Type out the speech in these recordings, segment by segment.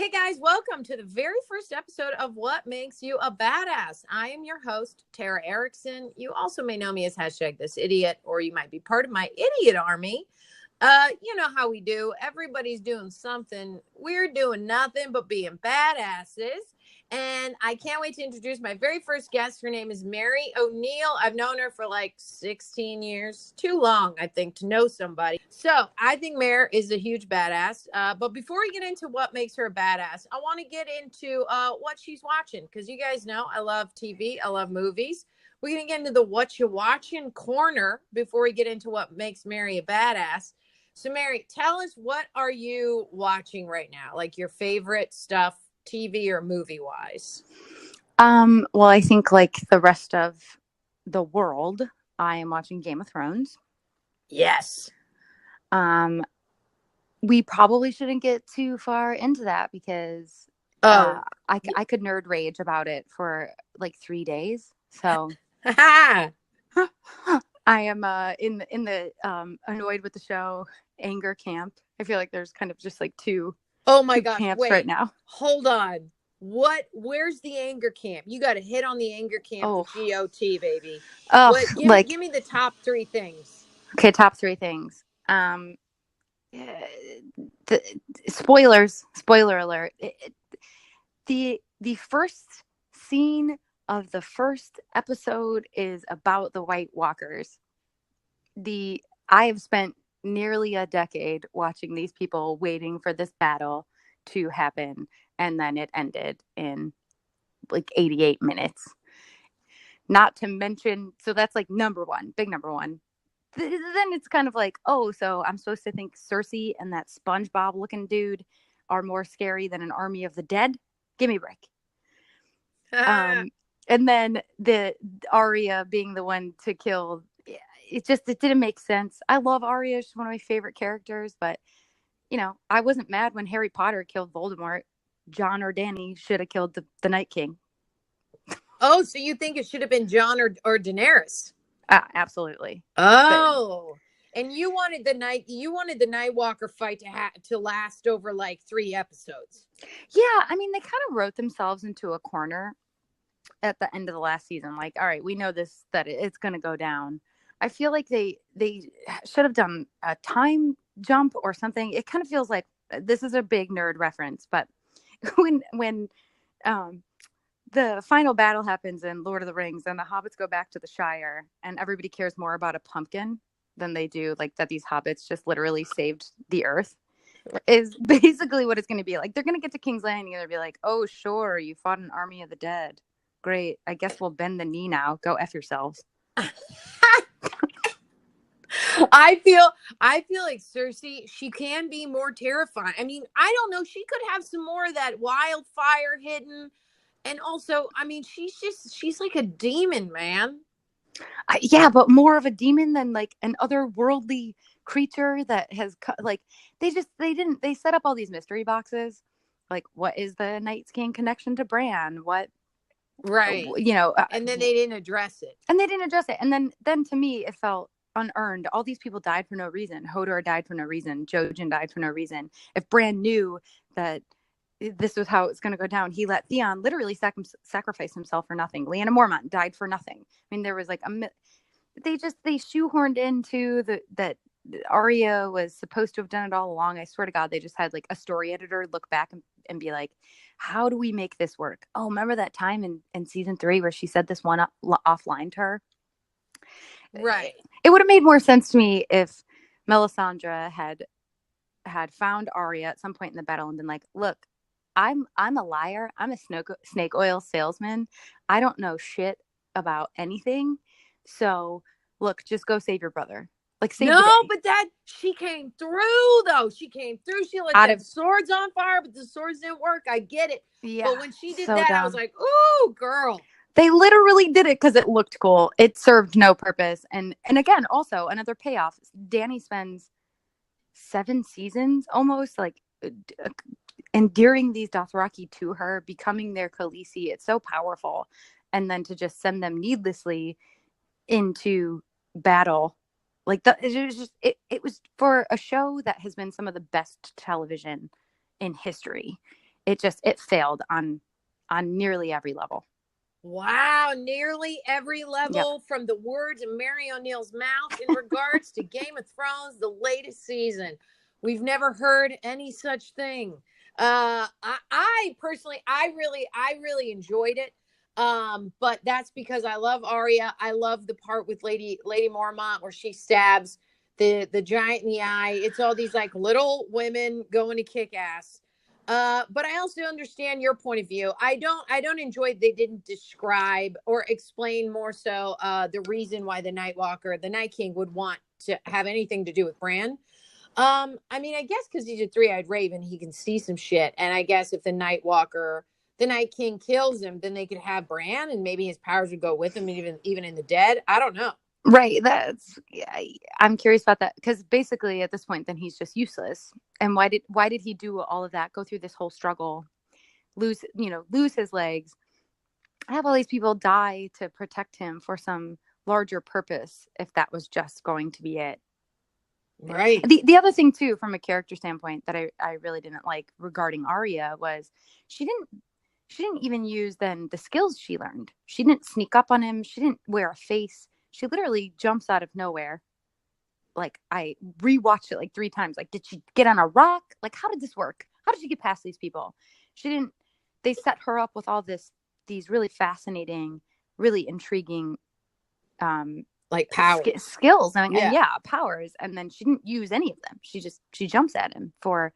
Hey guys, welcome to the very first episode of What Makes You a Badass. I am your host, Tara Erickson. You also may know me as hashtag this idiot, or you might be part of my idiot army. You know how we do. Everybody's doing something. We're doing nothing but being badasses. And I can't wait to introduce my very first guest. Her name is Mary O'Neill. I've known her for like 16 years. Too long, I think, to know somebody. So I think Mary is a huge badass. But before we get into what makes her a badass, I want to get into what she's watching. Because you guys know I love TV. I love movies. We're going to get into the what you watching corner before we get into what makes Mary a badass. So Mary, tell us, what are you watching right now? Like your favorite stuff, TV or movie wise? Well, I think like the rest of the world, I am watching Game of Thrones. Yes. We probably shouldn't get too far into that because Oh, I could nerd rage about it for like 3 days. So I I am in the annoyed with the show anger camp. I feel like there's kind of just like two Oh my gosh, camps right wait. now. Hold on. Where's the anger camp? You got to hit on the anger camp Oh, with GOT, baby. oh, What like give me the top 3 things. okay, top 3 things. The spoiler alert. The first scene of the first episode is about the White Walkers. I have spent nearly a decade watching these people waiting for this battle to happen, and then it ended in like 88 minutes. Not to mention, so that's like number one, big number one. Then it's kind of like, oh, so I'm supposed to think Cersei and that SpongeBob looking dude are more scary than an army of the dead? Give me a break. And then the Arya being the one to kill, it didn't make sense. I love Arya; she's one of my favorite characters, but I wasn't mad when Harry Potter killed Voldemort. John or Danny should have killed the Night King. Oh, so you think it should have been Jon or Daenerys? Absolutely. Oh. And you wanted the Night Walker fight to last over like 3 episodes. Yeah, I mean, they kind of wrote themselves into a corner at the end of the last season. Like, all right, we know this, that it's going to go down. I feel like they should have done a time jump or something. It kind of feels like this is a big nerd reference, but when the final battle happens in Lord of the Rings and the hobbits go back to the Shire and everybody cares more about a pumpkin than they do like that these hobbits just literally saved the earth, is basically what it's going to be like. They're going to get to King's Landing and they'll be like, oh, sure, you fought an army of the dead. Great. I guess we'll bend the knee now. Go F yourselves. I feel like Cersei, she can be more terrifying. I mean, I don't know. She could have some more of that wildfire hidden. And also, I mean, she's like a demon, man. Yeah, but more of a demon than like an otherworldly creature that has like they set up all these mystery boxes. Like, what is the Night's King connection to Bran? What, right? And then they didn't address it. And then to me, it felt unearned. All these people died for no reason. Hodor died for no reason. Jojen died for no reason. If Bran knew that this was how it's going to go down, he let Theon literally sacrifice himself for nothing. Lyanna Mormont died for nothing. I mean, there was like they shoehorned into that Arya was supposed to have done it all along. I swear to God, they just had like a story editor look back and be like, how do we make this work? Oh, remember that time in season 3 where she said this one offline to her? Right. It would have made more sense to me if Melisandre had found Arya at some point in the battle and been like, look, I'm a liar. I'm a snake oil salesman. I don't know shit about anything. So look, just go save your brother. Like, save the day. But that she came through though. She came through. She lit the swords on fire, but the swords didn't work. I get it. Yeah. But when she did that, dumb. I was like, "Ooh, girl." They literally did it because it looked cool. It served no purpose. And again, also another payoff. Dany spends 7 seasons almost like endearing these Dothraki to her, becoming their Khaleesi. It's so powerful. And then to just send them needlessly into battle, like it was for a show that has been some of the best television in history. it failed on nearly every level. Wow, nearly every Yep. level, from the words of Mary O'Neill's mouth in regards to Game of Thrones, the latest season. We've never heard any such thing. I personally, I really enjoyed it. But that's because I love Arya. I love the part with Lady Mormont where she stabs the giant in the eye. It's all these like little women going to kick ass. But I also understand your point of view. I don't enjoy they didn't describe or explain more so the reason why the Night Walker, the Night King, would want to have anything to do with Bran. I mean, I guess because he's a three-eyed raven, he can see some shit. And I guess if the Night Walker, the Night King kills him, then they could have Bran, and maybe his powers would go with him, even in the dead. I don't know. Right. I'm curious about that, because basically at this point, then he's just useless. And why did he do all of that? Go through this whole struggle, lose his legs, have all these people die to protect him for some larger purpose, if that was just going to be it. Right. The other thing too, from a character standpoint, that I really didn't like regarding Arya was she didn't even use then the skills she learned. She didn't sneak up on him. She didn't wear a face. She literally jumps out of nowhere. Like, I rewatched it like 3 times. Like, did she get on a rock? Like, how did this work? How did she get past these people? She didn't. They set her up with all these really fascinating, really intriguing, Like powers. skills and powers, and then she didn't use any of them. She jumps at him for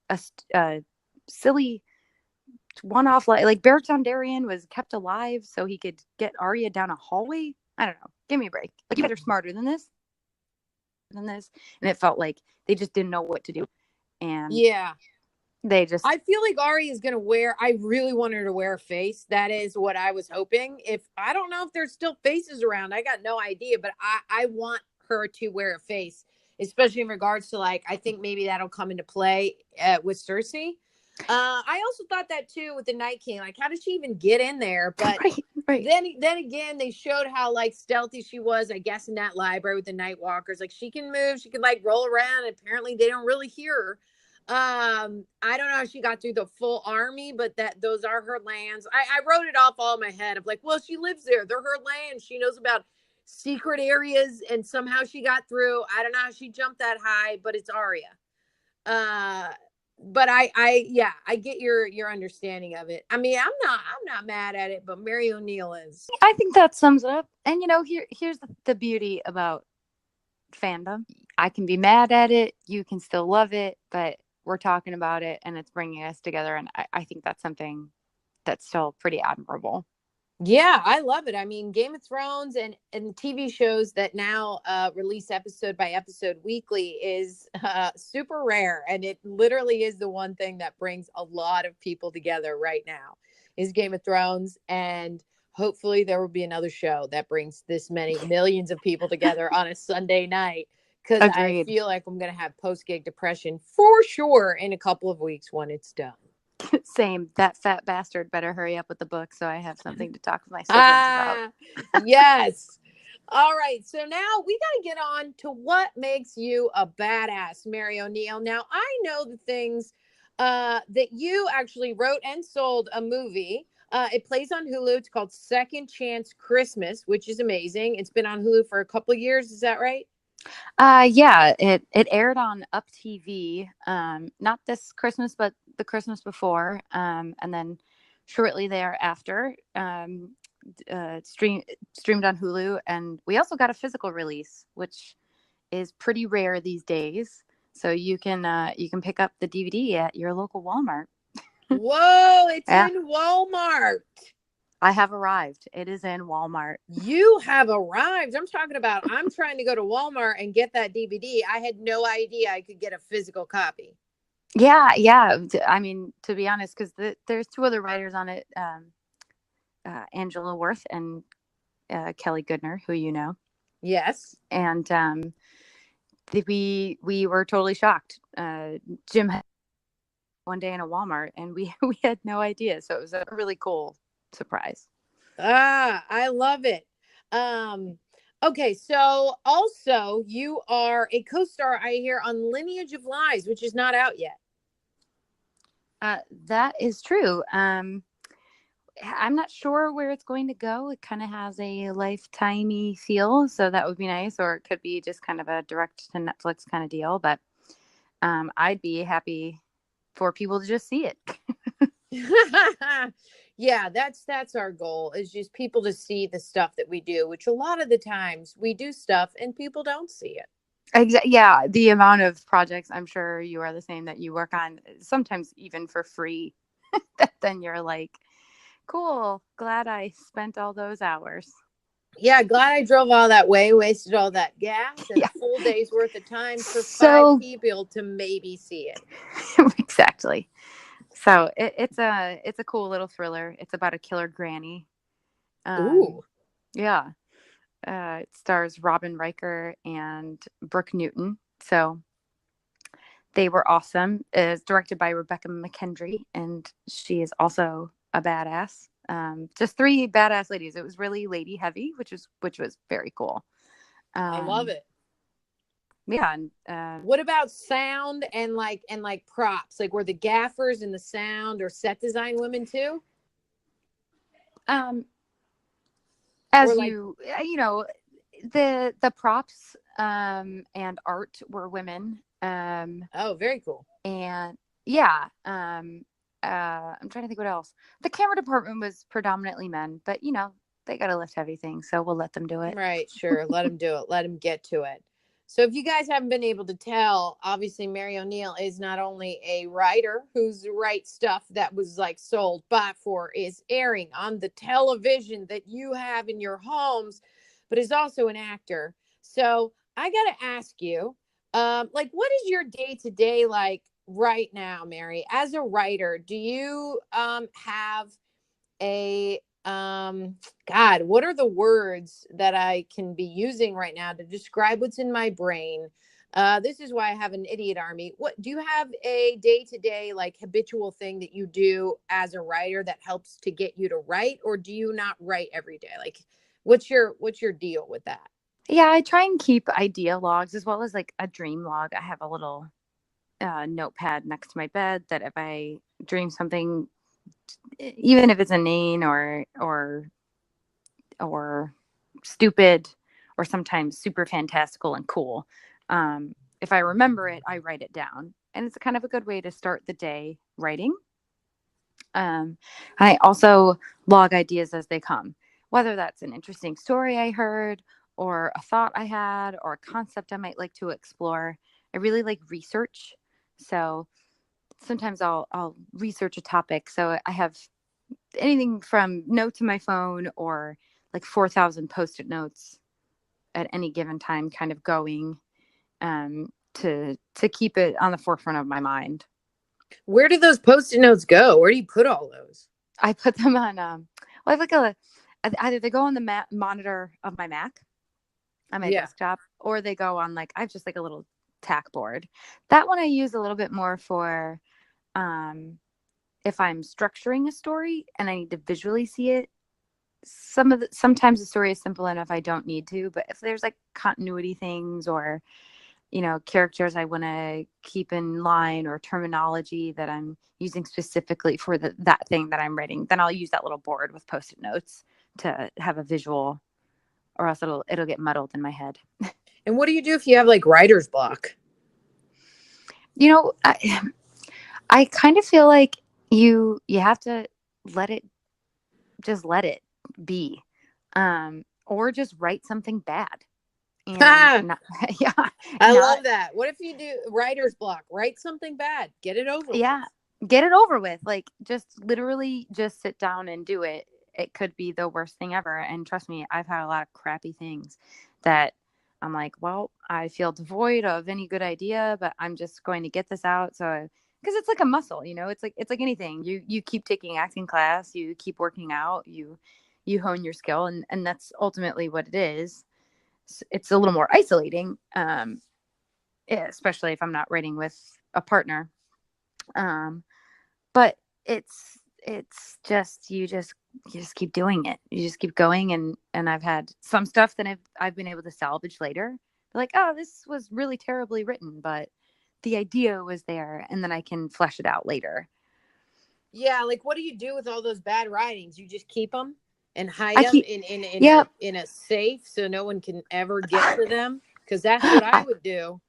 a silly one-off, like Beric Dondarrion was kept alive so he could get Arya down a hallway. I don't know. Give me a break. Like, you guys are smarter than this, and it felt like they just didn't know what to do. And Yeah. I feel like Ari is going to wear, I really want her to wear a face. That is what I was hoping. I don't know if there's still faces around. I got no idea, but I want her to wear a face, especially in regards to, like, I think maybe that'll come into play with Cersei. I also thought that too with the Night King. Like, how did she even get in there? But right. then again, they showed how like stealthy she was, I guess, in that library with the Night Walkers. Like, she can move, she can like roll around. And apparently they don't really hear her. I don't know if she got through the full army, but those are her lands. I wrote it off all in my head of like, well, she lives there. They're her lands. She knows about secret areas, and somehow she got through. I don't know how she jumped that high, but it's Arya. But I get your understanding of it. I mean, I'm not mad at it, but Mary O'Neill is. I think that sums it up. And here's the beauty about fandom. I can be mad at it, you can still love it, but we're talking about it and it's bringing us together, and I think that's something that's still pretty admirable. Yeah, I love it. I mean, Game of Thrones and TV shows that now release episode by episode weekly is super rare. And it literally is the one thing that brings a lot of people together right now is Game of Thrones. And hopefully there will be another show that brings this many millions of people together on a Sunday night. Because I feel like I'm going to have post-gig depression for sure in a couple of weeks when it's done. Same. That fat bastard better hurry up with the book so I have something to talk with my siblings about. Yes. All right. So now we got to get on to what makes you a badass, Mary O'Neill. Now, I know the things that you actually wrote and sold a movie. It plays on Hulu. It's called Second Chance Christmas, which is amazing. It's been on Hulu for a couple of years. Is that right? Yeah, it aired on Up TV, not this Christmas, but the Christmas before, and then shortly thereafter, streamed on Hulu, and we also got a physical release, which is pretty rare these days. So you can pick up the DVD at your local Walmart. Whoa, it's in Walmart. I have arrived. It is in Walmart. You have arrived. I'm talking about, I'm trying to go to Walmart and get that DVD. I had no idea I could get a physical copy. Yeah. I mean, to be honest, because there's 2 other writers on it, Angela Worth and Kelly Goodner, who you know. Yes. And we were totally shocked. Jim had one day in a Walmart, and we had no idea. So it was a really cool surprise. I love it. Okay, so also you are a co-star, I hear, on Lineage of Lies, which is not out yet. That is true. I'm not sure where it's going to go. It kind of has a lifetimey feel, so that would be nice. Or it could be just kind of a direct to Netflix kind of deal. But I'd be happy for people to just see it. Yeah, that's our goal, is just people to see the stuff that we do, which a lot of the times we do stuff and people don't see it. Yeah, the amount of projects, I'm sure you are the same, that you work on, sometimes even for free. That then you're like, cool, glad I spent all those hours. Yeah, glad I drove all that way, wasted all that gas and a Yeah. full day's worth of time for five So people to maybe see it. exactly. So it's a cool little thriller. It's about a killer granny. Ooh. Yeah. It stars Robin Riker and Brooke Newton. So they were awesome. It's directed by Rebecca McKendry, and she is also a badass. Just three badass ladies. It was really lady heavy, which was very cool. I love Um, it. yeah. And, What about sound and like props? Like, were the gaffers and the sound or set design women too? um, Or as like, you know, the props and art were women. oh, very cool. And yeah, I'm trying to think what else. The camera department was predominantly men, but they got to lift heavy things, so we'll let them do it. Right, sure. Let them do it. Let them get to it. So, if you guys haven't been able to tell, obviously Mary O'Neill is not only a writer whose write stuff that was like sold, bought for, is airing on the television that you have in your homes, but is also an actor. So, I got to ask you, like, what is your day to day like right now, Mary, as a writer? Do you have a god, what are the words that I can be using right now to describe what's in my brain? This is why I have an idiot army. What do you have, a day-to-day like habitual thing that you do as a writer that helps to get you to write, or do you not write every day? Like, what's your deal with that? Yeah, I try and keep idea logs as well as like a dream log. I have a little notepad next to my bed that if I dream something, even if it's inane or stupid or sometimes super fantastical and cool, if I remember it, I write it down, and it's kind of a good way to start the day writing. I also log ideas as they come, whether that's an interesting story I heard, or a thought I had, or a concept I might like to explore. I really like research. So sometimes I'll research a topic. So I have anything from notes in my phone or like 4,000 post-it notes at any given time kind of going, to keep it on the forefront of my mind. Where do those post-it notes go? Where do you put all those? I put them on well, I have like either they go on the monitor of my Mac on my Yeah. desktop, or they go on, like, I have just like a little tack board. That one I use a little bit more for um if I'm structuring a story and I need to visually see it. Sometimes the story is simple enough I don't need to, but if there's like continuity things or characters I want to keep in line or terminology that I'm using specifically for that thing that I'm writing, then I'll use that little board with post-it notes to have a visual, or else it'll get muddled in my head. And what do you do if you have like writer's block? You know, I kind of feel like you have to let it let it be, or just write something bad and I not yeah, not love that. What if you do writer's block? Write something bad. Get it over with. yeah, get it over with. Like, just literally just sit down and do it. It could be the worst thing ever. And trust me, I've had a lot of crappy things that I'm like, well, I feel devoid of any good idea, but I'm just going to get this out. So, because it's like a muscle, it's like anything. You keep taking acting class, you keep working out, you hone your skill, and that's ultimately what it is. It's a little more isolating, especially if I'm not writing with a partner. Um, but it's just you just keep doing it. You just keep going, and I've had some stuff that I've been able to salvage later. Like, oh, this was really terribly written, but the idea was there, and then I can flesh it out later. Yeah, like what do you do with all those bad writings? You just keep them and hide I them keep, in yeah, a safe so no one can ever get to them. Because that's what I I, would do.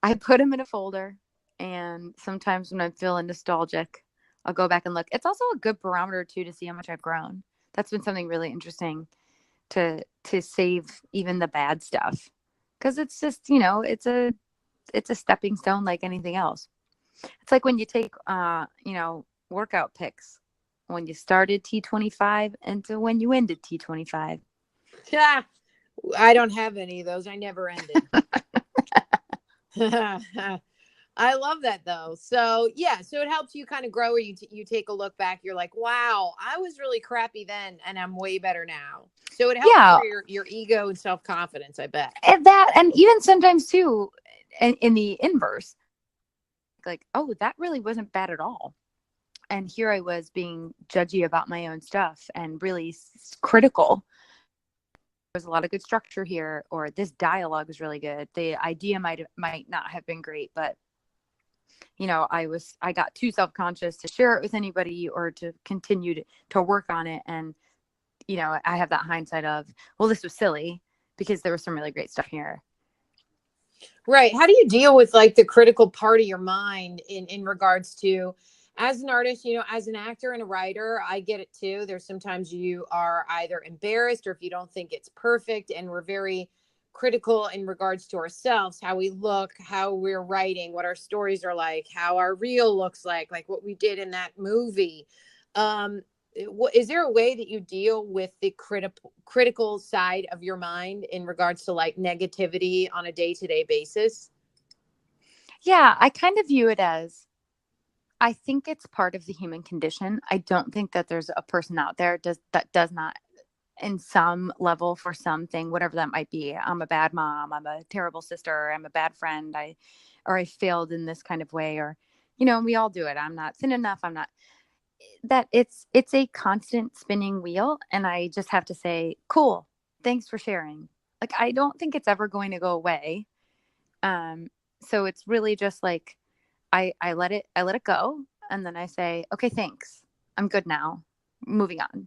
I put them in a folder, and sometimes when I'm feeling nostalgic, I'll go back and look. It's also a good barometer too to see how much I've grown. That's been something really interesting to save even the bad stuff, because it's just, it's a stepping stone like anything else. It's like when you take workout pics, when you started T25 and to when you ended T25. Yeah, I don't have any of those. I never ended. I love that though. So yeah, so it helps you kind of grow, or you take a look back. You're like, wow, I was really crappy then, and I'm way better now. So it helps for Yeah, your ego and self confidence. I bet. and even sometimes too, in the inverse, like, oh, that really wasn't bad at all. And here I was being judgy about my own stuff and really critical. There's a lot of good structure here, or this dialogue is really good. The idea might not have been great, but I got too self-conscious to share it with anybody or to continue to work on it. And I have that hindsight of, well, this was silly because there was some really great stuff here. Right. How do you deal with like the critical part of your mind in regards to, as an artist, as an actor and a writer, I get it too. There's sometimes you are either embarrassed or if you don't think it's perfect, and we're very critical in regards to ourselves, how we look, how we're writing, what our stories are like, how our reel looks like what we did in that movie. Um, is there a way that you deal with the critical side of your mind in regards to like negativity on a day-to-day basis? Yeah, I kind of view it as, I think it's part of the human condition. I don't think that there's a person out there that does not, in some level, for something, whatever that might be. I'm a bad mom. I'm a terrible sister. I'm a bad friend. I failed in this kind of way, or, we all do it. I'm not thin enough. I'm not that. It's a constant spinning wheel. And I just have to say, cool. Thanks for sharing. Like, I don't think it's ever going to go away. Um, so it's really just like, I let it go, and then I say, okay, thanks. I'm good now. Moving on.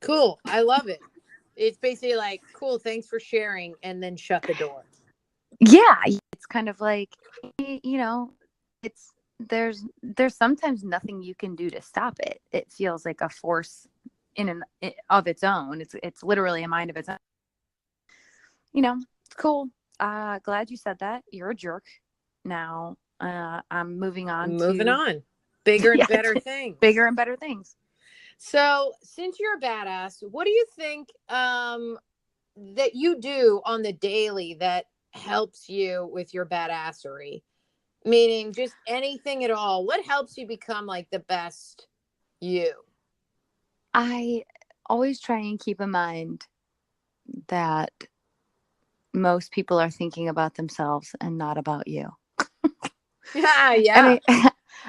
Cool. I love it. It's basically like, cool, thanks for sharing, and then shut the door. Yeah, it's kind of like, you know, it's there's sometimes nothing you can do to stop it. It feels like a force of its own. It's literally a mind of its own. It's cool. Glad you said that. You're a jerk. Now, I'm moving on Moving to on. Bigger and yeah, better things. bigger and better things. So, since you're a badass, what do you think that you do on the daily that helps you with your badassery? Meaning just anything at all. What helps you become like the best you? I always try and keep in mind that most people are thinking about themselves and not about you. Yeah, And yeah.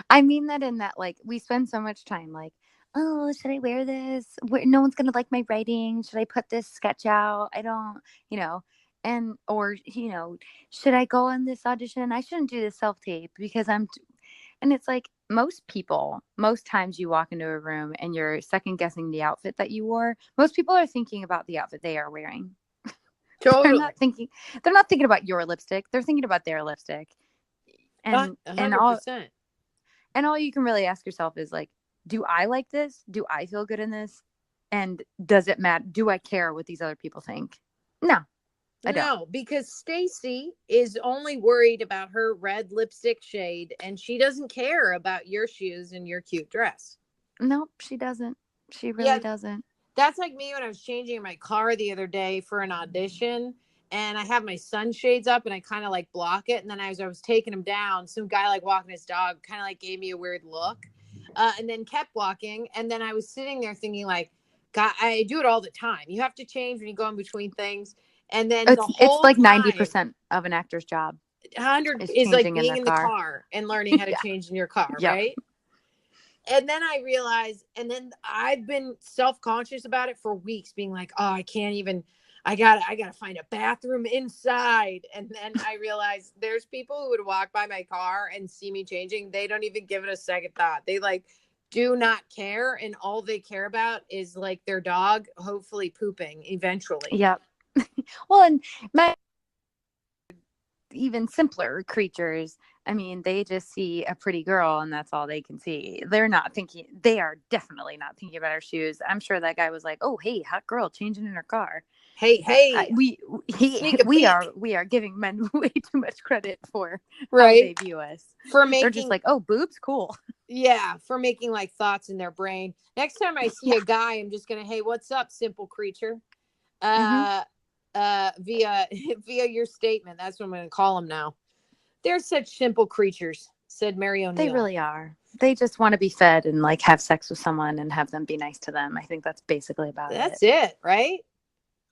I mean that in that, like, we spend so much time like, oh, should I wear this? No one's gonna like my writing. Should I put this sketch out? I don't, you know, and or should I go on this audition? I shouldn't do this self tape because and it's like, most times you walk into a room and you're second guessing the outfit that you wore. Most people are thinking about the outfit they are wearing. They're Totally. not thinking they're not thinking about your lipstick. They're thinking about their lipstick. A And and all 100%. and all you can really ask yourself is like, do I like this? Do I feel good in this? And does it matter? Do I care what these other people think? No, I don't. No, because Stacy is only worried about her red lipstick shade and she doesn't care about your shoes and your cute dress. Nope, she doesn't. She Yeah, really doesn't. that's like me when I was changing my car the other day for an audition, and I have my sunshades up and I kind of like block it. And then as I was taking them down, some guy like walking his dog kind of like gave me a weird look, and then kept walking. And then I was sitting there thinking like, God, I do it all the time. You have to change when you go in between things. And then the It's whole like time, 90% of an actor's job 100 is is like changing in being their in the car. car and learning how to Yeah. change in your car, Yep. right? And then I realized, and then I've been self-conscious about it for weeks, being like, oh, I can't even, I gotta find a bathroom inside. And then I realized there's people who would walk by my car and see me changing. They don't even give it a second thought. They like do not care, and all they care about is like their dog hopefully pooping eventually. Yep. Well, and even simpler creatures, I mean, they just see a pretty girl and that's all they can see. They're not thinking, they are definitely not thinking about our shoes. I'm sure that guy was like, oh, hey, hot girl changing in her car. Hey, sneak a peek. We are giving men way too much credit for how Right, they view us. for They're just making, like, oh, boobs, cool. yeah, for making like thoughts in their brain. Next time I see Yeah. a guy, I'm just gonna, hey, what's up, simple creature? Mm-hmm. Via via your statement. That's what I'm gonna call them now. They're such simple creatures, said Mary They O'Neill. really are. They just want to be fed and like have sex with someone and have them be nice to them. I think that's basically about it. That's it, right?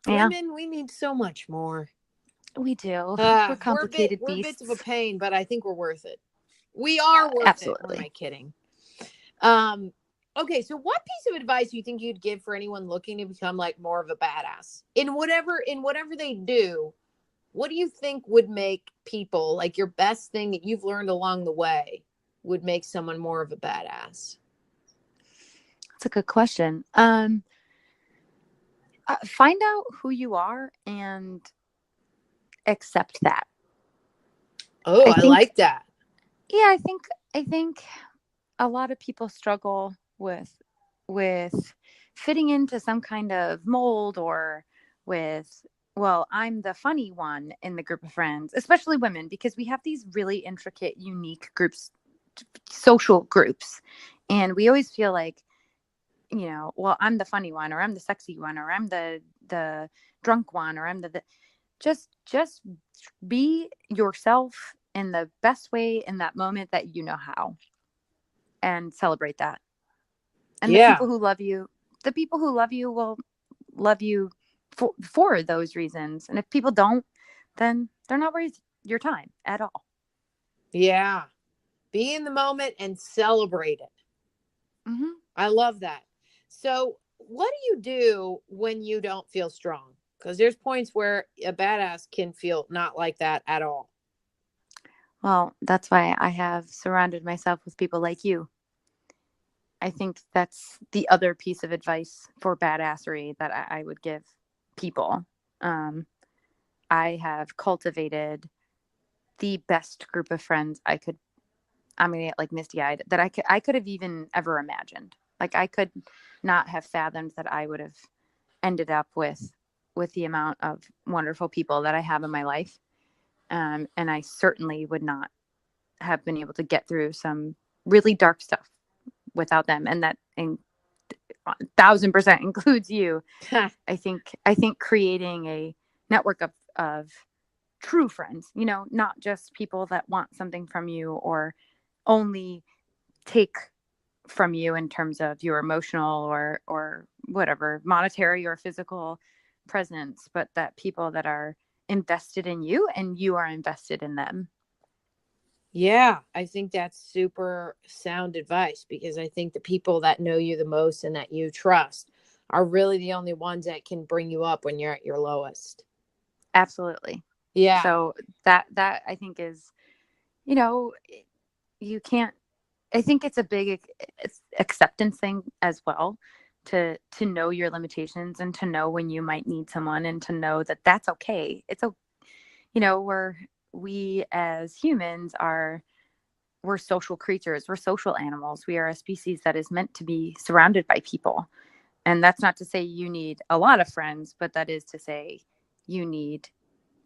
Yeah, Women, we need so much more. we do. We're complicated We're bits of a beasts. pain, but I think we're worth it. We are worth it. Or am I Absolutely. kidding? Um, okay, so what piece of advice do you think you'd give for anyone looking to become like more of a badass in whatever they do? What do you think would make people like your best thing that you've learned along the way would make someone more of a badass? That's a good question. Find out who you are and accept that. Oh, I I think, like that. yeah, I think a lot of people struggle with fitting into some kind of mold or with, well, I'm the funny one in the group of friends, especially women, because we have these really intricate, unique groups, social groups, and we always feel like, well, I'm the funny one, or I'm the sexy one, or I'm the drunk one, or I'm the just be yourself in the best way in that moment that you know how, and celebrate that. And Yeah. the people who love you will love you for those reasons. And if people don't, then they're not worth your time at all. Yeah. Be in the moment and celebrate it. Mm-hmm. I love that. So, what do you do when you don't feel strong? Because there's points where a badass can feel not like that at all. Well, that's why I have surrounded myself with people like you. I think that's the other piece of advice for badassery that I would give people. Um, I have cultivated the best group of friends I'm gonna get like misty eyed, that I could have even ever imagined. Like I could not have fathomed that I would have ended up with the amount of wonderful people that I have in my life. And I certainly would not have been able to get through some really dark stuff without them. And that 1,000% includes you. I think creating a network of true friends, not just people that want something from you or only take from you in terms of your emotional or whatever monetary or physical presence, but that people that are invested in you and you are invested in them. Yeah, I think that's super sound advice because I think the people that know you the most and that you trust are really the only ones that can bring you up when you're at your lowest. Absolutely. Yeah. So that I think is, you know you can't, I think it's a big acceptance thing as well, to know your limitations and to know when you might need someone and to know that that's okay. It's a, we as humans we're social creatures. We're social animals. We are a species that is meant to be surrounded by people. And that's not to say you need a lot of friends, but that is to say you need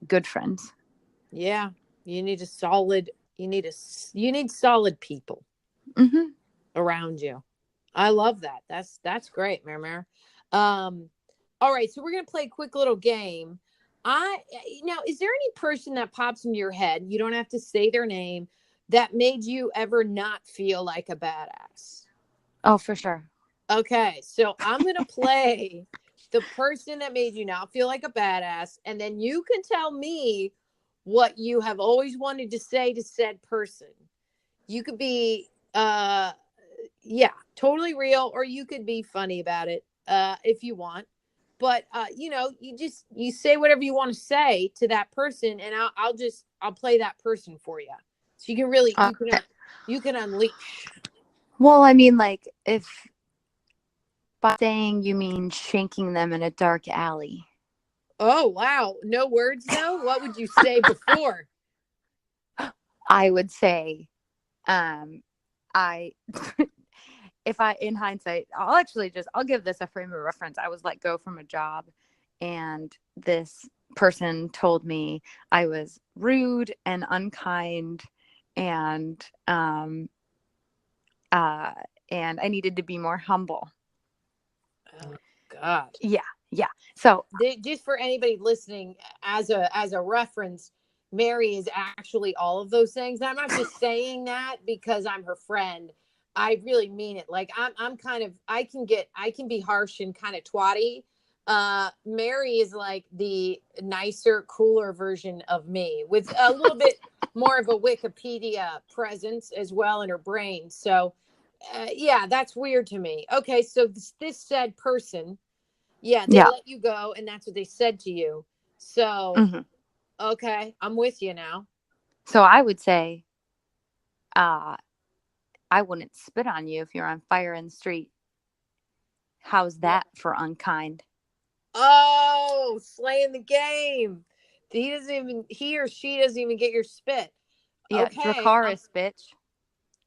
good friends. Yeah. You need a solid you need solid people Mm-hmm. around you. I love that. That's great, Mary. Um all right, so we're going to play a quick little game. I Now, is there any person that pops into your head? You don't have to say their name that made you ever not feel like a badass. Oh, for sure. Okay, so I'm going to play the person that made you not feel like a badass, and then you can tell me what you have always wanted to say to said person. You could be, yeah, totally real, or you could be funny about it, if you want. But, you say whatever you want to say to that person, and I'll play that person for you. So you can really, Okay. you can unleash. Well, I mean, like, if by saying you mean shanking them in a dark alley. Oh, wow. No words though? What would you say before? I would say, um, I, if I, in hindsight, I'll give this a frame of reference. I was let go from a job, and this person told me I was rude and unkind, and, uh, and I needed to be more humble. Oh God. Yeah. Yeah. So, Just for anybody listening, as a reference, Mary is actually all of those things. And I'm not just saying that because I'm her friend. I really mean it. Like I'm kind of I can be harsh and kind of twatty. Mary is like the nicer, cooler version of me with a little bit more of a Wikipedia presence as well in her brain. So yeah, that's weird to me. Okay, so this said person, yeah, they yeah. let you go, and that's what they said to you. So, Hmm. okay, I'm with you now. So I would say, uh, I wouldn't spit on you if you're on fire in the street. How's What? that for unkind? Oh, slaying the game. He or she doesn't even get your spit. Yeah, Okay. Dracaris, bitch.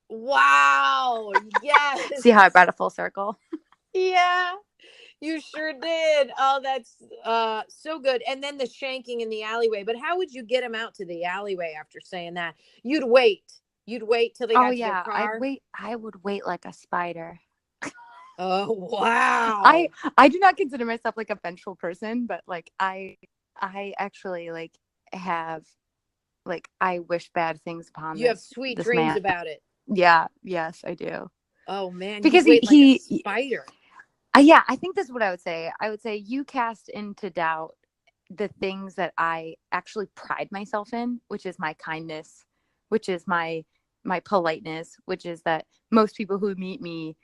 Wow. See how I Yes. brought it full circle? Yeah, you sure did. Oh, that's so good. And then the shanking in the alleyway. But how would you get him out to the alleyway after saying that? You'd wait. You'd wait till they Oh got to their yeah, car. I would wait like a spider. Oh, I wow. I do not consider myself like a vengeful person, but like I actually like have like I wish bad things upon You have sweet this dreams man. about it. Yeah, yes, I do. Oh man, you'd Because wait like a spider. yeah, I think this is what I would say. I would say you cast into doubt the things that I actually pride myself in, which is my kindness, which is my politeness, which is that most people who meet me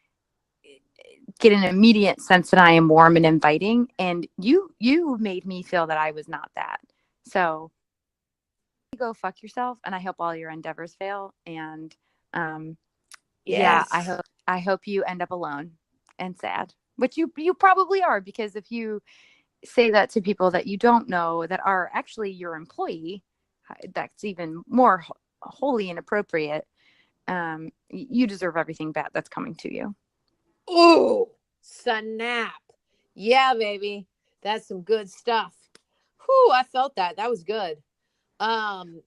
get an immediate sense that I am warm and inviting, and you made me feel that I was not that. So go fuck yourself, and I hope all your endeavors fail. And um, yeah, Yes. I hope you end up alone and sad, which you probably are, because if you say that to people that you don't know that are actually your employee, that's even more wholly inappropriate. You deserve everything bad that's coming to you. Ooh, snap. Yeah, baby. That's some good stuff. Whew, I felt that. That was good. Um,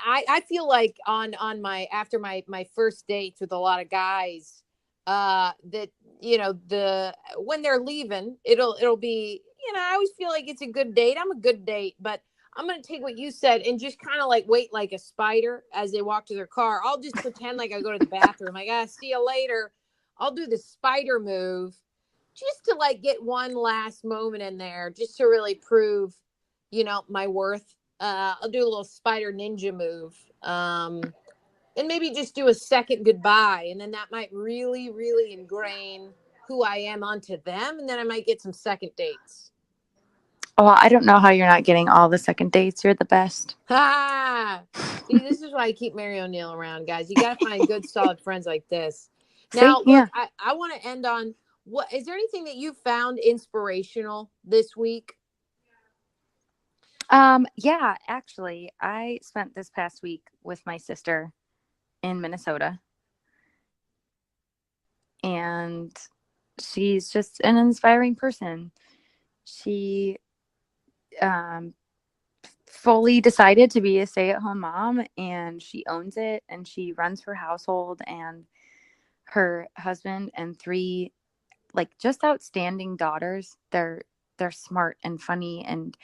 I feel like on my after my first dates with a lot of guys, that the when they're leaving, it'll be, I always feel like it's a good date. I'm a good date, but I'm gonna take what you said and just kind of like wait like a spider as they walk to their car. I'll just pretend like I go to the bathroom. Like, see you later. I'll do the spider move just to like get one last moment in there, just to really prove, my worth. I'll do a little spider ninja move. And maybe just do a second goodbye. And then that might really, really ingrain who I am onto them. And then I might get some second dates. Oh, I don't know how you're not getting all the second dates. You're the best. Ha! See, this is why I keep Mary O'Neill around, guys. You got to find good, solid friends like this. See? Now, look, Yeah. I want to end on what is there anything that you found inspirational this week? Yeah, actually, I spent this past week with my sister in Minnesota, and she's just an inspiring person. She um fully decided to be a stay-at-home mom, and she owns it, and she runs her household, and her husband and three like just outstanding daughters. They're smart and funny, and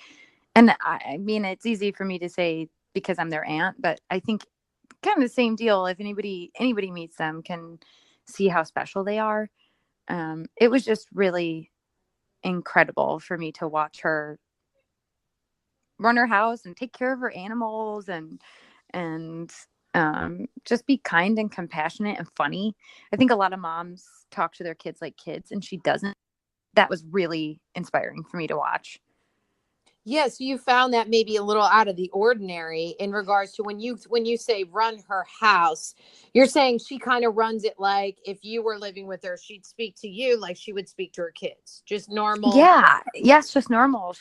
I mean, it's easy for me to say because I'm their aunt, but I think kind of the same deal. If anybody meets them, can see how special they are. It was just really incredible for me to watch her run her house and take care of her animals, and just be kind and compassionate and funny. I think a lot of moms talk to their kids like kids, and she doesn't. That was really inspiring for me to watch. Yes, you found that maybe a little out of the ordinary in regards to when you say run her house, you're saying she kind of runs it like if you were living with her, she'd speak to you like she would speak to her kids. Just normal. Yeah, yes, just normal.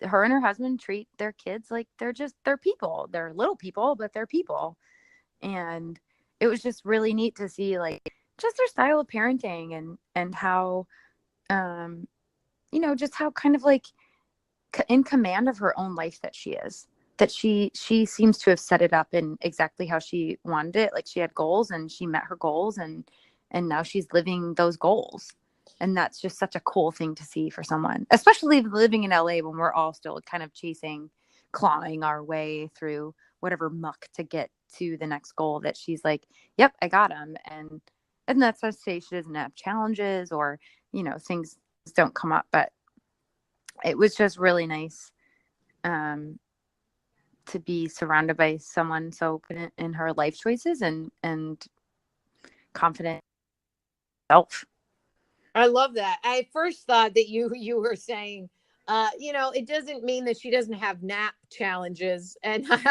Her and her husband treat their kids like they're people. They're little people, but they're people. And it was just really neat to see like just their style of parenting and how um just how kind of like in command of her own life that she is. That she seems to have set it up in exactly how she wanted it. Like she had goals and she met her goals and now she's living those goals. And that's just such a cool thing to see for someone, especially living in LA when we're all still kind of clawing our way through whatever muck to get to the next goal that she's like, yep, I got him. And that's not to say she doesn't have challenges or, things don't come up, but it was just really nice to be surrounded by someone so confident in her life choices and confident in herself. I love that. I first thought that you were saying, it doesn't mean that she doesn't have nap challenges, and and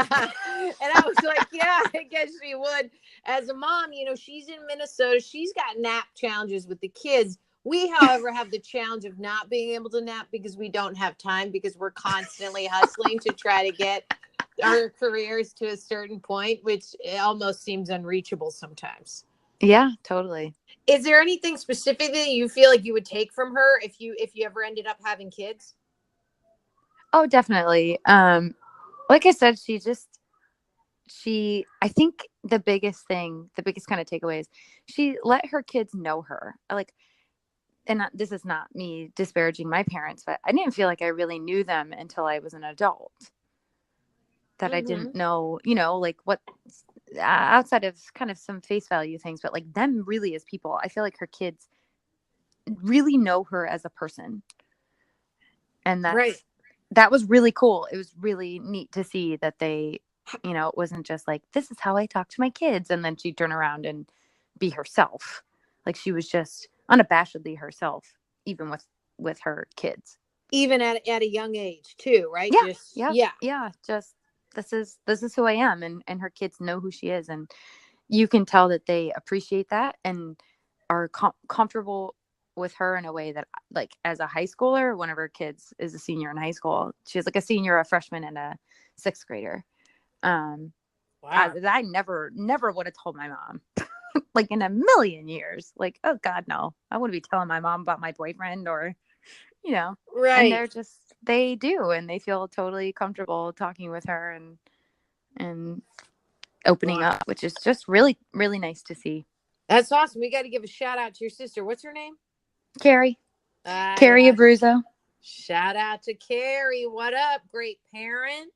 I was like, yeah, I guess she would. As a mom, she's in Minnesota. She's got nap challenges with the kids. We, however, have the challenge of not being able to nap because we don't have time because we're constantly hustling to try to get our careers to a certain point, which almost seems unreachable sometimes. Yeah, totally. Is there anything specifically you feel like you would take from her if you ever ended up having kids? Oh, definitely. Like I said, I think the biggest kind of takeaway is she let her kids know her. Like, and this is not me disparaging my parents, but I didn't feel like I really knew them until I was an adult. That I Mm-hmm. didn't know, like what outside of kind of some face value things, but like them really as people. I feel like her kids really know her as a person, and Right. that was really cool. It was really neat to see that they, it wasn't just like this is how I talk to my kids, and then she'd turn around and be herself. Like she was just unabashedly herself, even with her kids. Even at a young age too, right? Yeah, Just yeah, yeah. yeah. Just this is who I am, and her kids know who she is, and you can tell that they appreciate that and are comfortable with her in a way that, like, as a high schooler, one of her kids is a senior in high school. She's like a senior, a freshman, and a sixth grader. Um, Wow. I never would have told my mom, like in a million years. Like, oh God, no, I wouldn't be telling my mom about my boyfriend or, and Right. they do, and they feel totally comfortable talking with her and opening Wow. up, which is just really, really nice to see. That's awesome. We got to give a shout out to your sister. What's her name? Carrie, Carrie Yeah. Abruzzo. Shout out to Carrie. What up? Great parent.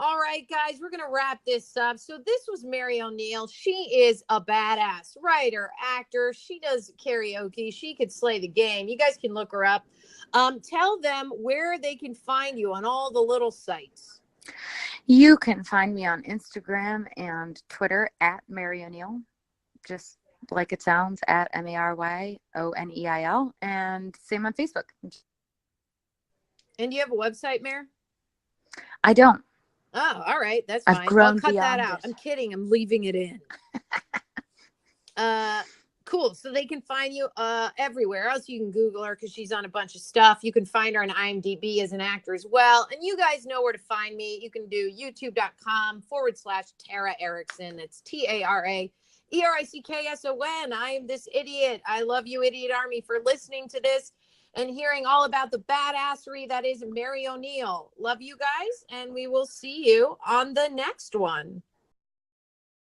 All right, guys, we're going to wrap this up. So this was Mary O'Neill. She is a badass writer, actor. She does karaoke. She could slay the game. You guys can look her up. Tell them where they can find you on all the little sites. You can find me on Instagram and Twitter at Mary O'Neill, just like it sounds, at MaryOneil, and same on Facebook. And do you have a website, Mare? I don't. Oh, all right. That's I've fine. I'll grown cut that beyond out. it. I'm kidding. I'm leaving it in. uh cool. So they can find you everywhere else. You can Google her because she's on a bunch of stuff. You can find her on IMDb as an actor as well. And you guys know where to find me. You can do youtube.com/Tara Erickson. That's TARAERICKSON. I am this idiot. I love you, Idiot Army, for listening to this and hearing all about the badassery that is Mary O'Neill. Love you guys, and we will see you on the next one.